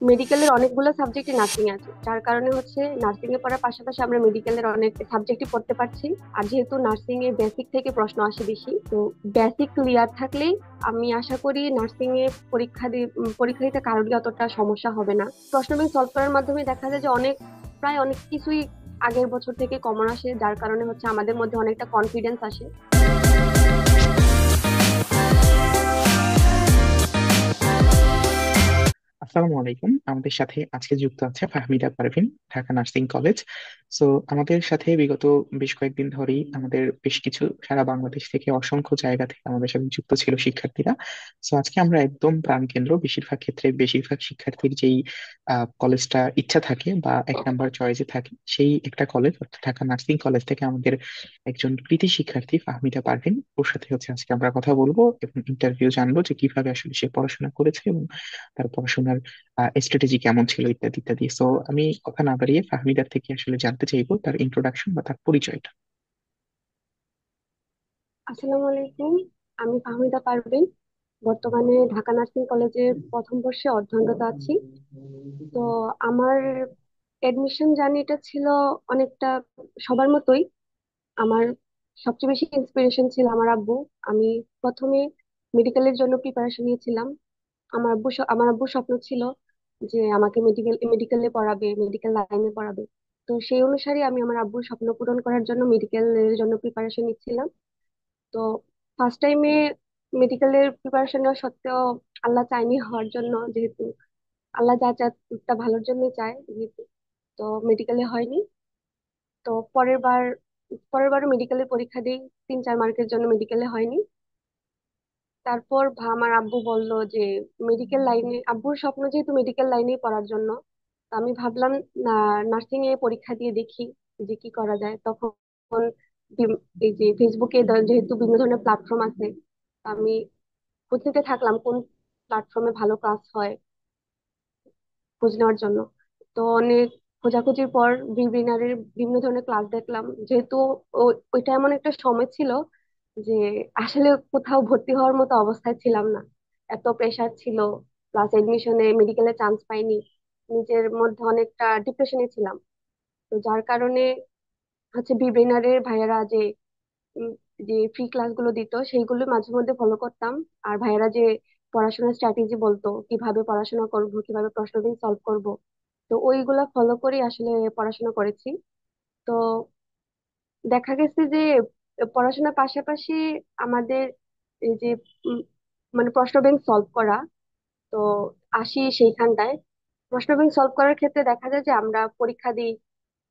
মেডিকেলের অনেকগুলো সাবজেক্টই নার্সিং আছে, যার কারণে হচ্ছে নার্সিং এ পড়ার পাশাপাশি আমরা মেডিকেলের অনেক সাবজেক্টই পড়তে পারছি। আর যেহেতু নার্সিং এ বেসিক থেকে প্রশ্ন আসে বেশি, তো বেসিক ক্লিয়ার থাকলেই আমি আশা করি নার্সিং এ পরীক্ষা দিতে কারোরই অতটা সমস্যা হবে না। প্রশ্ন ব্যাংক সলভ করার মাধ্যমে দেখা যায় যে প্রায় অনেক কিছুই আগের বছর থেকে কমন আসে, যার কারণে হচ্ছে আমাদের মধ্যে অনেকটা কনফিডেন্স আসে। আসসালামু আলাইকুম। আমাদের সাথে আজকে যুক্ত আছে Fahmida Parvin, Dhaka nursing college. So আমাদের সাথে বিগত বেশ কয়েকদিন ধরেই আমাদের বেশ কিছু সারা বাংলাদেশ থেকে অসংখ্য জায়গা থেকে আমাদের সাথে যুক্ত ছিল শিক্ষার্থীরা। সো আজকে আমরা একদম প্রাণকেন্দ্র, বেশিরভাগ ক্ষেত্রে বেশিরভাগ শিক্ষার্থীর যেই কলেজটা ইচ্ছা থাকে বা এক নাম্বার চয়েসে থাকে, সেই একটা কলেজ অর্থাৎ ঢাকা নার্সিং কলেজ থেকে আমাদের একজন কৃতি শিক্ষার্থী ফাহমিদা পারভিন, ওর সাথে হচ্ছে আজকে আমরা কথা বলবো এবং ইন্টারভিউ জানবো যে কিভাবে আসলে সে পড়াশোনা করেছে এবং তার পড়াশোনার স্ট্র্যাটেজি কেমন ছিল ইত্যাদি ইত্যাদি। সো আমি কথা না বাড়িয়ে ফাহমিদার থেকে আসলে জানতে চাইবো তার ইন্ট্রোডাকশন বা তার পরিচয়টা। আসসালামু আলাইকুম। আমি ফাহমিদা পারভিন, বর্তমানে ঢাকা নার্সিং কলেজের প্রথম বর্ষে অধ্যয়নরত আছি। তো আমার এডমিশন জার্নিটা ছিল অনেকটা সবার মতোই। আমার সবচেয়ে বেশি ইন্সপিরেশন ছিল আমার আব্বু। আমি প্রথমে মেডিকেলের জন্য প্রিপারেশন নিয়েছিলাম। আমার আব্বুর স্বপ্ন ছিল যে আমাকে মেডিকেলে পড়াবে, মেডিকেল লাইনে পড়াবে। তো সেই অনুসারে আমি আমার আব্বুর স্বপ্ন পূরণ করার জন্য মেডিকেলের জন্য প্রিপারেশন নিচ্ছিলাম। তো ফার্স্ট টাইমে মেডিকেলের প্রিপারেশন নেওয়া সত্ত্বেও আল্লাহ চায়নি হওয়ার জন্য, যেহেতু আল্লাহ যা চায় তা ভালোর জন্যই চায় যেহেতু, তো মেডিকেলে হয়নি। তো পরের বারও মেডিকেলের পরীক্ষা দিই, 3-4 মার্কের জন্য মেডিকেলে হয়নি। তারপর আমার আব্বু বলল যে মেডিকেল লাইনে, আব্বুর স্বপ্ন যেহেতু মেডিকেল লাইনেই পড়ার জন্য, তো আমি ভাবলাম নার্সিং এ পরীক্ষা দিয়ে দেখি যে কি করা যায়। তখন এই যে ফেসবুকে যেহেতু বিভিন্ন ধরনের প্ল্যাটফর্ম আছে, আমি খুঁজতে থাকলাম কোন প্ল্যাটফর্মে ভালো ক্লাস হয় খোঁজ নেওয়ার জন্য। তো অনেক খোঁজাখুঁজির পর বিবিনারের বিভিন্ন ধরনের ক্লাস দেখলাম। যেহেতু ওইটা এমন একটা সময় ছিল যে আসলে কোথাও ভর্তি হওয়ার মতো অবস্থায় ছিলাম না, এত প্রেশার ছিল। প্লাস এডমিশনে মেডিকেলে চান্স পাইনি, নিজের মধ্যে অনেকটা ডিপ্রেশনে ছিলাম। তো যার কারণে হচ্ছে বিবিনারের ভাইয়ারা উম, যে ফ্রি ক্লাসগুলো দিত সেইগুলো মাঝে মধ্যে ফলো করতাম। আর ভাইয়ারা যে পড়াশোনার স্ট্র্যাটেজি বলতো, কিভাবে পড়াশোনা করব, কিভাবে প্রশ্ন দিন সলভ করব, তো ওইগুলা ফলো করে আসলে পড়াশোনা করেছি। তো দেখা গেছে যে পড়াশোনার পাশাপাশি আমাদের এই যে উম, মানে প্রশ্ন ব্যাংক সলভ করা, তো আসি সেইখানটায়। প্রশ্ন ব্যাংক সলভ করার ক্ষেত্রে দেখা যায় যে আমরা পরীক্ষা দিই,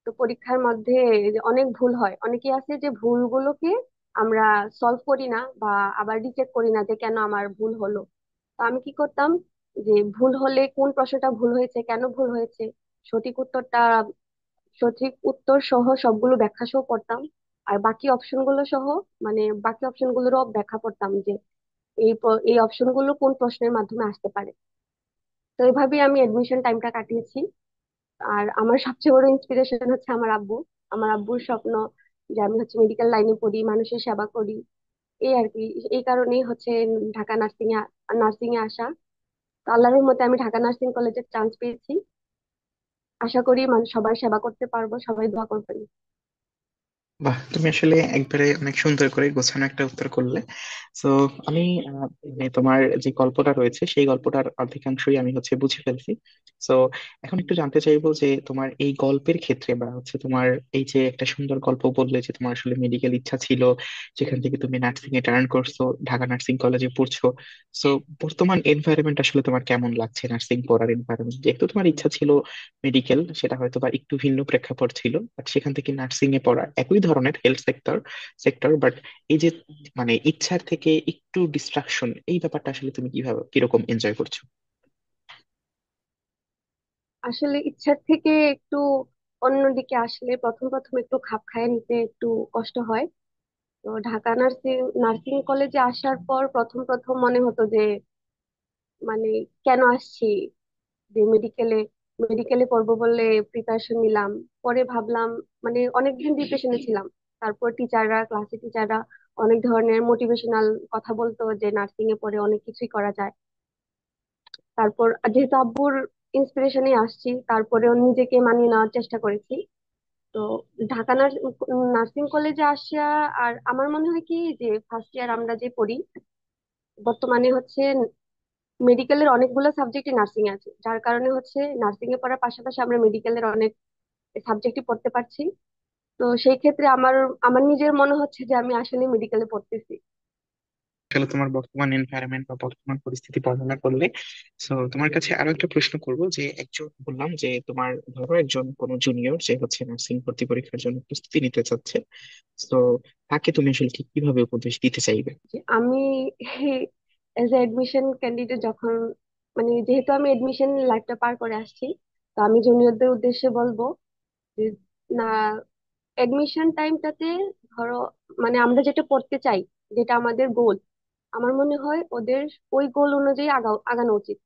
তো পরীক্ষার মধ্যে যে অনেক ভুল হয়। অনেকেই আছে যে ভুলগুলোকে আমরা সলভ করি না বা আবার রিচেক করি না যে কেন আমার ভুল হলো। তো আমি কি করতাম, যে ভুল হলে কোন প্রশ্নটা ভুল হয়েছে, কেন ভুল হয়েছে, সঠিক উত্তরটা সঠিক উত্তর সহ সবগুলো ব্যাখ্যা সহ পড়তাম। আর বাকি অপশন গুলো সহ, মানে বাকি অপশন গুলোরও ব্যাখ্যা পড়তাম যে এই অপশন গুলো কোন প্রশ্নের মাধ্যমে আসতে পারে। তো এইভাবেই আমি এডমিশন টাইমটা কাটিয়েছি। আর আমার সবচেয়ে বড় ইন্সপিরেশন হচ্ছে আমার আব্বু। আমার আব্বুর স্বপ্ন যে আমি হচ্ছে মেডিকেল লাইনে পড়ি, মানুষের সেবা করি, এই আর কি। এই কারণেই হচ্ছে ঢাকা নার্সিং এ আসা। তো আল্লাহর মতে আমি ঢাকা নার্সিং কলেজে চান্স পেয়েছি। আশা করি মানে সবার সেবা করতে পারবো, সবাই দোয়া করবেন। বাহ, তুমি আসলে একবারে অনেক সুন্দর করে গোছানো একটা উত্তর করলে। তো আমি মানে তোমার যে গল্পটা রয়েছে সেই গল্পটার অর্ধেকাংশই আমি হচ্ছে বুঝে ফেলছি। তো এখন একটু জানতে চাইবো যে তোমার এই গল্পের ক্ষেত্রে বা হচ্ছে তোমার এই যে একটা সুন্দর গল্প বললে যে তোমার আসলে মেডিকেল ইচ্ছা ছিল, যেখান থেকে তুমি নার্সিং এ টার্ন করছো, ঢাকা নার্সিং কলেজে পড়ছো। তো বর্তমান এনভায়রনমেন্ট আসলে তোমার কেমন লাগছে? নার্সিং পড়ার এনভায়রনমেন্ট, যেহেতু তোমার ইচ্ছা ছিল মেডিকেল, সেটা হয়তো বা একটু ভিন্ন প্রেক্ষাপট ছিল, বাট সেখান থেকে নার্সিং এ পড়া একই ধরনের হেলথ সেক্টর, বাট এই যে মানে ইচ্ছার থেকে একটু ডিস্ট্রাকশন, এই ব্যাপারটা আসলে তুমি কিভাবে কিরকম এনজয় করছো? আসলে ইচ্ছার থেকে একটু অন্যদিকে আসলে প্রথম প্রথম একটু খাপ খাইয়ে নিতে একটু কষ্ট হয়। তো ঢাকা নার্সিং কলেজে আসার পর প্রথম প্রথম মনে হতো যে মানে কেন আসছি, যে মেডিকেলে পড়বো বলে প্রিপারেশন নিলাম। পরে ভাবলাম, মানে অনেকদিন ডিপ্রেশনে ছিলাম। তারপর ক্লাসে টিচাররা অনেক ধরনের মোটিভেশনাল কথা বলতো যে নার্সিং এ পড়ে অনেক কিছুই করা যায়। তারপর যেহেতু আব্বুর ইন্সপিরেশনে আসছি, তারপরেও নিজেকে মানিয়ে নেওয়ার চেষ্টা করেছি। তো ঢাকা নার্সিং কলেজে আসা, আর আমার মনে হয় কি যে ফার্স্ট ইয়ার আমরা যে পড়ি, বর্তমানে হচ্ছে মেডিকেলের অনেকগুলো সাবজেক্টই নার্সিং আছে, যার কারণে হচ্ছে নার্সিং এ পড়ার পাশাপাশি আমরা মেডিকেলের অনেক সাবজেক্টই পড়তে পারছি। তো সেই ক্ষেত্রে আমার আমার নিজের মনে হচ্ছে যে আমি আসলে মেডিকেলে পড়তেছি। আসলে তোমার বর্তমান এনভায়রনমেন্ট বা বর্তমান পরিস্থিতি বর্ণনা করলে, সো তোমার কাছে আরো একটা প্রশ্ন করব যে একজন বললাম যে তোমার ধরো একজন কোনো জুনিয়র যে হচ্ছে নার্সিং ভর্তি পরীক্ষার জন্য প্রস্তুতি নিতে চাচ্ছে, তো তাকে তুমি আসলে ঠিক কিভাবে উপদেশ দিতে চাইবে? যে আমি এজ এ এডমিশন ক্যান্ডিডেট, যখন মানে যেহেতু আমি এডমিশন লাইফটা পার করে আসছি, তো আমি জুনিয়রদের উদ্দেশ্যে বলবো যে না, এডমিশন টাইমটাতে ধরো মানে আমরা যেটা পড়তে চাই, যেটা আমাদের গোল, আমার মনে হয় ওদের ওই গোল অনুযায়ী আগানো উচিত।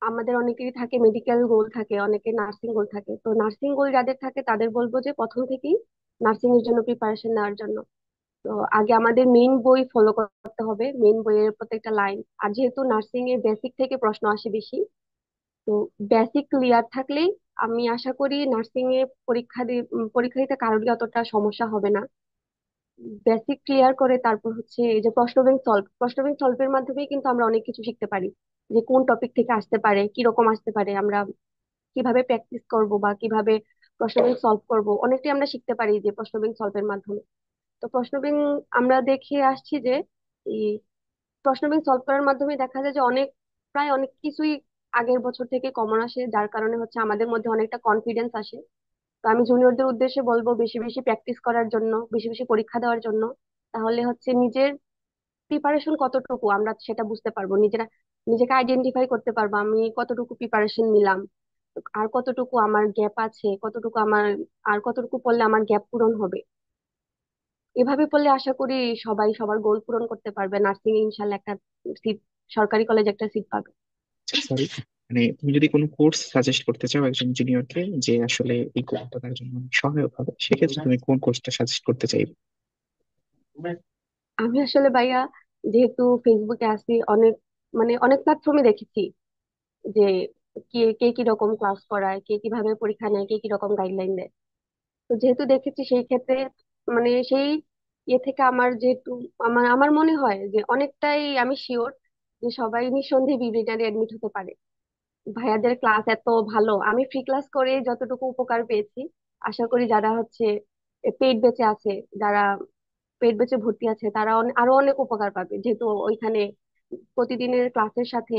আমাদের অনেকেরই থাকে মেডিকেল গোল, থাকে অনেকে নার্সিং গোল থাকে। তো নার্সিং গোল যাদের থাকে তাদের বলবো যে প্রথম থেকেই নার্সিং এর জন্য প্রিপারেশন নেওয়ার জন্য। তো আগে আমাদের মেইন বই ফলো করতে হবে, মেইন বইয়ের প্রত্যেকটা লাইন। আর যেহেতু নার্সিং এর বেসিক থেকে প্রশ্ন আসে বেশি, তো বেসিক ক্লিয়ার থাকলেই আমি আশা করি নার্সিং এ পরীক্ষা দিতে কারোরই অতটা সমস্যা হবে না। বেসিক ক্লিয়ার করে তারপর হচ্ছে এই যে প্রশ্ন ব্যাংক সলভের মাধ্যমে কিন্তু আমরা অনেক কিছু শিখতে পারি, যে কোন টপিক থেকে আসতে পারে, কিরকম আসতে পারে, আমরা কিভাবে প্র্যাকটিস করব বা কিভাবে প্রশ্ন ব্যাংক সলভ করব, অনেকটাই আমরা শিখতে পারি যে প্রশ্ন ব্যাংক সলভের মাধ্যমে। তো প্রশ্ন ব্যাংক আমরা দেখে আসছি যে এই প্রশ্ন ব্যাংক সলভ করার মাধ্যমে দেখা যায় যে প্রায় অনেক কিছুই আগের বছর থেকে কমন আসে, যার কারণে হচ্ছে আমাদের মধ্যে অনেকটা কনফিডেন্স আসে। তো আমি জুনিয়রদের উদ্দেশ্যে বলবো বেশি বেশি প্র্যাকটিস করার জন্য, বেশি বেশি পরীক্ষা দেওয়ার জন্য। তাহলে হচ্ছে নিজের প্রিপারেশন কতটুকু আমরা সেটা বুঝতে পারবো, নিজেকে আইডেন্টিফাই করতে পারবো আমি কতটুকু প্রিপারেশন নিলাম, আর কতটুকু আমার গ্যাপ আছে, আর কতটুকু পড়লে আমার গ্যাপ পূরণ হবে। এভাবে পড়লে আশা করি সবাই সবার গোল পূরণ করতে পারবে, নার্সিং ইনশাল্লাহ একটা সিট, সরকারি কলেজ একটা সিট পাবে। সরি, মানে তুমি যদি কোনো কোর্স সাজেস্ট করতে চাও একজন জুনিয়রকে যে আসলে এই কোর্সটা তার জন্য অনেক সহায়ক হবে, সেক্ষেত্রে তুমি কোন কোর্সটা সাজেস্ট করতে চাইবে? আমি আসলে ভাইয়া, যেহেতু ফেসবুকে আছি, অনেক প্ল্যাটফর্মে দেখেছি যে কে কে কি রকম ক্লাস করায়, কে কিভাবে পরীক্ষা নেয়, কে কি রকম গাইডলাইন দেয়। তো যেহেতু দেখেছি সেই ক্ষেত্রে সেই ইয়ে থেকে আমার যেহেতু আমার আমার মনে হয় যে অনেকটাই আমি শিওর যে সবাই নিঃসন্দেহে বিবিএডে এডমিট হতে পারে। ভাইয়াদের ক্লাস এত ভালো, আমি ফ্রি ক্লাস করে যতটুকু উপকার পেয়েছি, আশা করি যারা হচ্ছে পেইড ব্যাচে আছে, যারা পেইড ব্যাচে ভর্তি আছে, তারা আরো অনেক উপকার পাবে, যেহেতু ওইখানে প্রতিদিনের ক্লাসের সাথে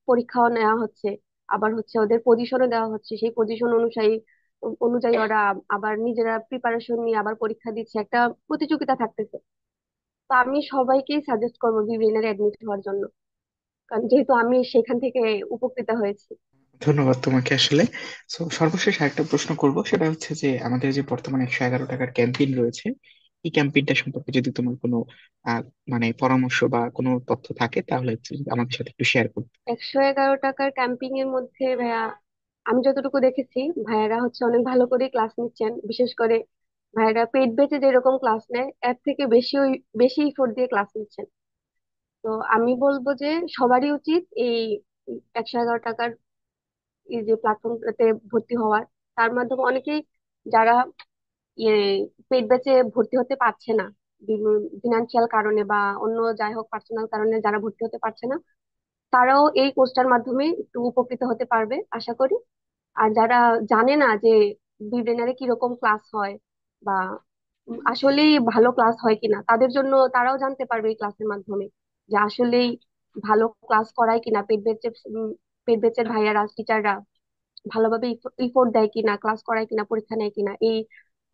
পরীক্ষাও নেওয়া হচ্ছে। আবার হচ্ছে ওদের পজিশনও দেওয়া হচ্ছে, সেই পজিশন অনুযায়ী অনুযায়ী ওরা আবার নিজেরা প্রিপারেশন নিয়ে আবার পরীক্ষা দিচ্ছে, একটা প্রতিযোগিতা থাকতেছে। তো আমি সবাইকেই সাজেস্ট করবো বিবিএন অ্যাডমিট হওয়ার জন্য, কারণ যেহেতু আমি সেখান থেকে উপকৃত হয়েছি। ধন্যবাদ তোমাকে আসলে। তো সর্বশেষ আরেকটা প্রশ্ন করব, সেটা হচ্ছে যে আমাদের যে বর্তমানে 111 টাকার ক্যাম্পেইন রয়েছে, এই ক্যাম্পেইনটা সম্পর্কে যদি তোমার কোনো আহ, মানে পরামর্শ বা কোনো তথ্য থাকে তাহলে যদি আমাদের সাথে একটু শেয়ার করতে। 111 টাকার ক্যাম্পিং এর মধ্যে ভাইয়া, আমি যতটুকু দেখেছি, ভাইয়ারা হচ্ছে অনেক ভালো করে ক্লাস নিচ্ছেন। বিশেষ করে ভাইয়ারা পেট বেঁচে যেরকম ক্লাস নেয়, এর থেকে বেশি বেশি ইফোর্ট দিয়ে ক্লাস নিচ্ছেন। তো আমি বলবো যে সবারই উচিত এই 111 টাকার এই যে প্ল্যাটফর্মটাতে ভর্তি হওয়ার। তার মাধ্যমে অনেকেই যারা ইয়ে পেট বেঁচে ভর্তি হতে পারছে না, ফিনান্সিয়াল কারণে বা অন্য যাই হোক পার্সোনাল কারণে যারা ভর্তি হতে পারছে না, তারাও এই কোর্সটার মাধ্যমে একটু উপকৃত হতে পারবে আশা করি। আর যারা জানে না যে বিব্রেনারে কিরকম ক্লাস হয় বা আসলেই ভালো ক্লাস হয় কিনা, তাদের জন্য তারাও জানতে পারবে এই ক্লাসের মাধ্যমে যে আসলেই ভালো ক্লাস করায় কিনা, পেট বেচের ভাইয়ারা টিচাররা ভালোভাবে ইফোর্ট দেয় কিনা, ক্লাস করায় কিনা, পরীক্ষা নেয় কিনা, এই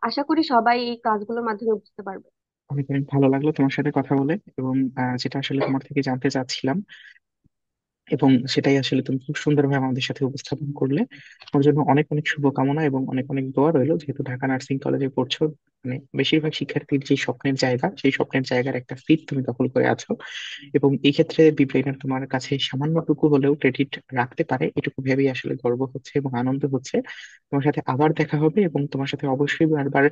আশা করি সবাই এই ক্লাসগুলোর মাধ্যমে বুঝতে পারবে। অনেক অনেক ভালো লাগলো তোমার সাথে কথা বলে, এবং যেটা আসলে তোমার থেকে জানতে চাচ্ছিলাম, এবং সেটাই আসলে তুমি খুব সুন্দরভাবে আমাদের সাথে উপস্থাপন করলে। তোমার জন্য অনেক অনেক শুভকামনা এবং অনেক অনেক দোয়া রইলো, যেহেতু ঢাকা নার্সিং কলেজে পড়ছো। মানে বেশিরভাগ শিক্ষার্থীর যে স্বপ্নের জায়গা, সেই স্বপ্নের জায়গার একটা সিট তুমি দখল করে আছো। এবং এই ক্ষেত্রে বিপ্লব তোমার কাছে সামান্যটুকু হলেও ক্রেডিট রাখতে পারে, এটুকু ভেবেই আসলে গর্ব হচ্ছে এবং আনন্দ হচ্ছে। তোমার সাথে আবার দেখা হবে এবং তোমার সাথে অবশ্যই বারবার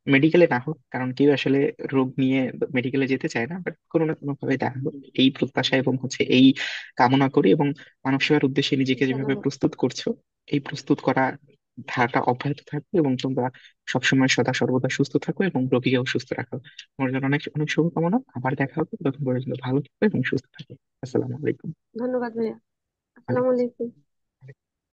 মেডিকেলে না হোক, কারণ কেউ আসলে রোগ নিয়ে মেডিকেলে যেতে চায় না, বাট কোনো না কোনো ভাবে দেখা হোক, এই প্রত্যাশা এবং এই কামনা করি। এবং মানব সেবার উদ্দেশ্যে নিজেকে যেভাবে ধন্যবাদ। প্রস্তুত করছো, এই প্রস্তুত করা ধারাটা অব্যাহত থাকবে এবং তোমরা সবসময় সদা সর্বদা সুস্থ থাকো এবং রোগীকেও সুস্থ রাখো। তোমার জন্য অনেক অনেক শুভকামনা। আবার দেখা হবে, ততক্ষণ পর্যন্ত ভালো থাকো এবং সুস্থ থাকো। আসসালামু আলাইকুম। ধন্যবাদ ভাইয়া। আসসালামু ওয়ালাইকুম। আলাইকুম।